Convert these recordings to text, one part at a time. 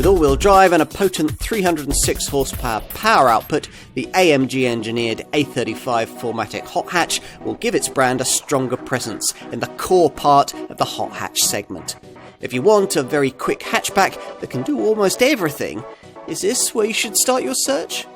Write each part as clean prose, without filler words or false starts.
With all-wheel drive and a potent 306 horsepower power output, the AMG-engineered A35 4MATIC hot hatch will give its brand a stronger presence in the core part of the hot hatch segment. If you want a very quick hatchback that can do almost everything, is this where you should start your search?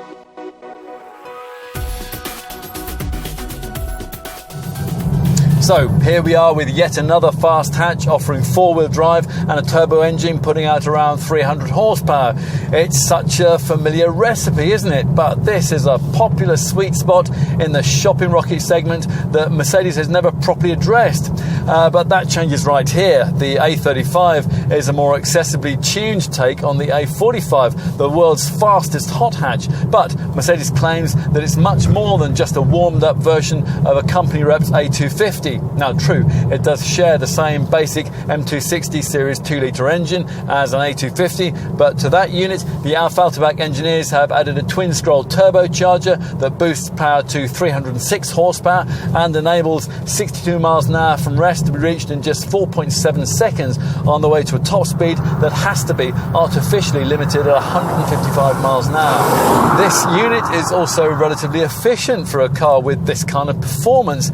So here we are with yet another fast hatch offering four-wheel drive and a turbo engine putting out around 300 horsepower. It's such a familiar recipe, isn't it? But this is a popular sweet spot in the shopping rocket segment that Mercedes has never properly addressed. But that changes right here. The A35 is a more accessibly tuned take on the A45, the world's fastest hot hatch. But Mercedes claims that it's much more than just a warmed-up version of a company rep's A250. Now, true, it does share the same basic M260 series 2-litre engine as an A250, but to that unit, the Alfa Altebach engineers have added a twin-scroll turbocharger that boosts power to 306 horsepower and enables 62 miles an hour from rest to be reached in just 4.7 seconds on the way to a top speed that has to be artificially limited at 155 miles an hour. This unit is also relatively efficient for a car with this kind of performance.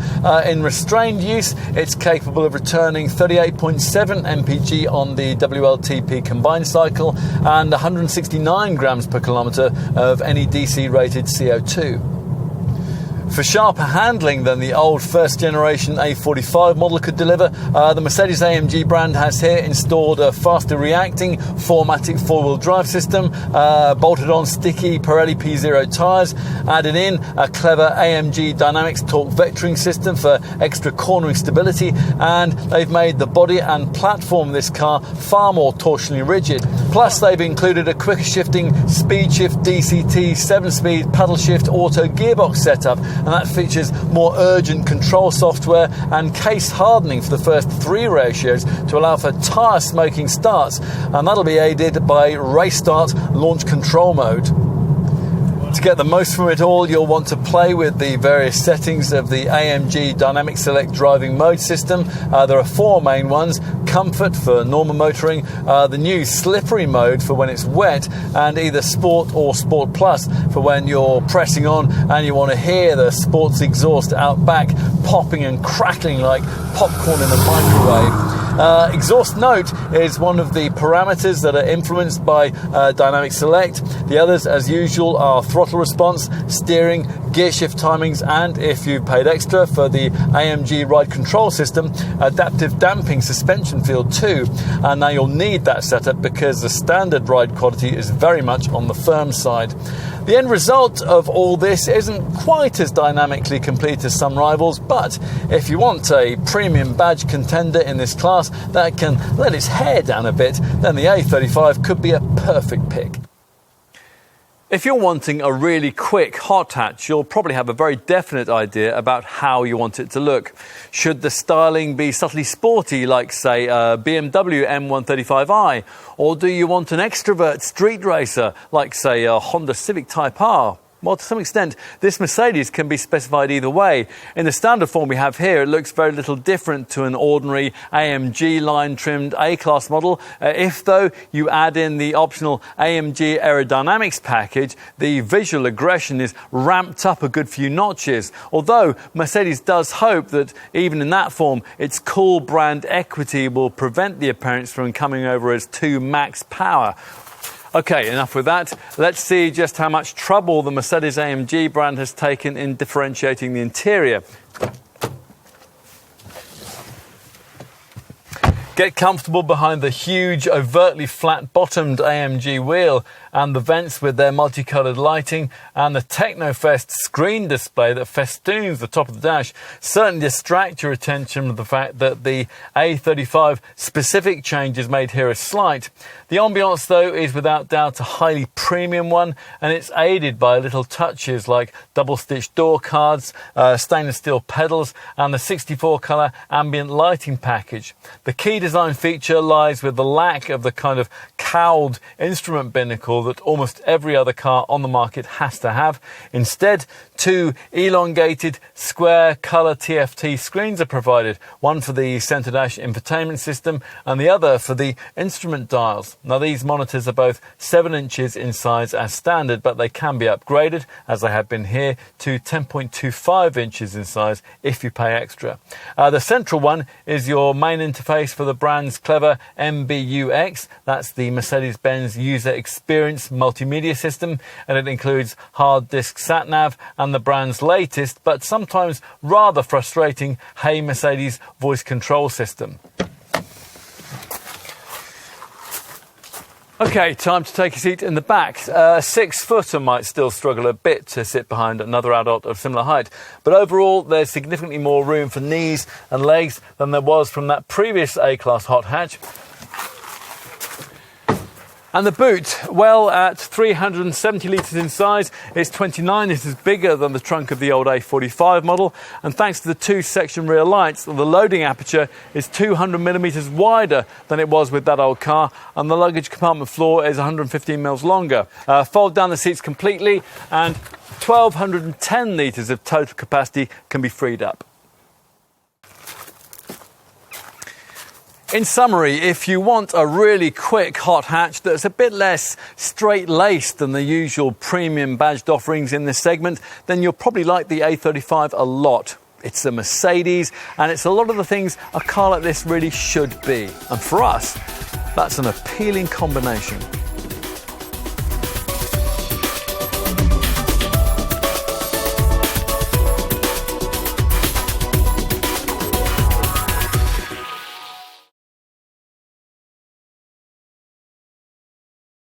In restrained use, it's capable of returning 38.7 mpg on the WLTP combined cycle and 169 grams per kilometre of NEDC rated CO2. For sharper handling than the old first-generation A45 model could deliver, the Mercedes AMG brand has here installed a faster reacting 4MATIC four-wheel drive system, bolted on sticky Pirelli P0 tyres, added in a clever AMG Dynamics torque vectoring system for extra cornering stability, and they've made the body and platform of this car far more torsionally rigid. Plus, they've included a quicker shifting speed shift DCT 7-speed paddle shift auto gearbox setup, and that features more urgent control software and case hardening for the first 3 ratios to allow for tyre smoking starts, and that'll be aided by race start launch control mode. To get the most from it all, you'll want to play with the various settings of the AMG Dynamic Select driving mode system. There are 4 main ones: Comfort for normal motoring, the new Slippery mode for when it's wet, and either Sport or Sport Plus for when you're pressing on and you want to hear the sports exhaust out back popping and crackling like popcorn in a microwave. Exhaust note is one of the parameters that are influenced by Dynamic Select. The others, as usual, are throttle response, steering, gear shift timings, and, if you've paid extra for the AMG ride control system, adaptive damping suspension field too. And now you'll need that setup because the standard ride quality is very much on the firm side. The end result of all this isn't quite as dynamically complete as some rivals, but if you want a premium badge contender in this class that can let its hair down a bit, then the A35 could be a perfect pick. If you're wanting a really quick hot hatch, you'll probably have a very definite idea about how you want it to look. Should the styling be subtly sporty, like, say, a BMW M135i? Or do you want an extrovert street racer, like, say, a Honda Civic Type R? Well, to some extent, this Mercedes can be specified either way. In the standard form we have here, it looks very little different to an ordinary AMG line-trimmed A-Class model. If, though, you add in the optional AMG Aerodynamics package, the visual aggression is ramped up a good few notches. Although Mercedes does hope that, even in that form, its cool brand equity will prevent the appearance from coming over as too max power. Okay, enough with that. Let's see just how much trouble the Mercedes AMG brand has taken in differentiating the interior. Get comfortable behind the huge, overtly flat-bottomed AMG wheel and the vents with their multicoloured lighting, and the Technofest screen display that festoons the top of the dash certainly distract your attention from the fact that the A35 specific changes made here are slight. The ambiance, though, is without doubt a highly premium one, and it's aided by little touches like double-stitched door cards, stainless steel pedals, and the 64-colour ambient lighting package. The key design design feature lies with the lack of the kind of cowled instrument binnacle that almost every other car on the market has to have. Instead, two elongated square colour TFT screens are provided, one for the centre dash infotainment system and the other for the instrument dials. Now, these monitors are both 7 inches in size as standard, but they can be upgraded, as they have been here, to 10.25 inches in size if you pay extra. The central one is your main interface for the brand's clever MBUX. That's the Mercedes-Benz User Experience Multimedia System, and it includes hard disk sat-nav and the brand's latest, but sometimes rather frustrating, Hey Mercedes voice control system. Okay, time to take a seat in the back. A 6-footer might still struggle a bit to sit behind another adult of similar height, but overall there's significantly more room for knees and legs than there was from that previous A-Class hot hatch. And the boot, well, at 370 litres in size, it's 29 litres bigger than the trunk of the old A45 model, and thanks to the 2-section rear lights, the loading aperture is 200mm wider than it was with that old car, and the luggage compartment floor is 115mm longer. Fold down the seats completely, and 1,210 litres of total capacity can be freed up. In summary, if you want a really quick hot hatch that's a bit less straight-laced than the usual premium badged offerings in this segment, then you'll probably like the A35 a lot. It's a Mercedes, and it's a lot of the things a car like this really should be. And for us, that's an appealing combination.